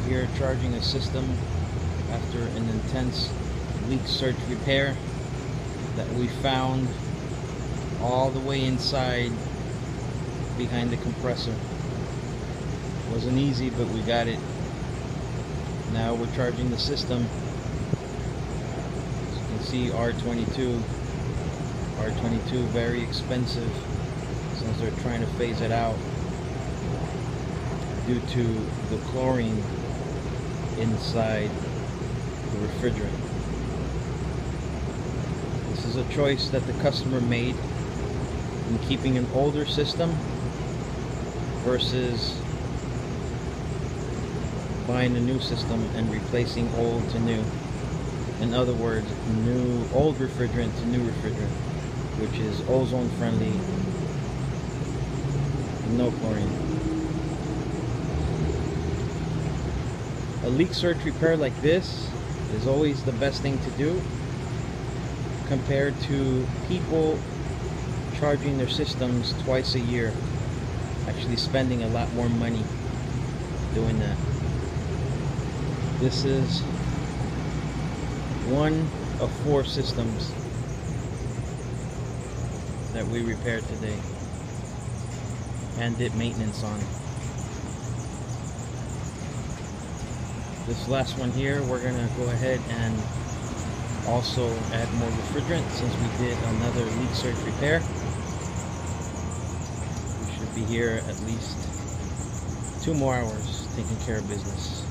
here charging a system after an intense leak search repair that we found all the way inside behind the compressor. Wasn't easy, but we got it. Now we're charging the system. As you can see, R22 very expensive since they're trying to phase it out due to the chlorine inside the refrigerant. This is a choice that the customer made in keeping an older system versus buying a new system and replacing old to new. In other words, old refrigerant to new refrigerant, which is ozone friendly, no chlorine. A leak search repair like this is always the best thing to do compared to people charging their systems twice a year, actually spending a lot more money doing that. This is one of 4 systems that we repaired today and did maintenance on. This last one here, we're gonna go ahead and also add more refrigerant since we did another leak search repair. We should be here at least 2 more hours taking care of business.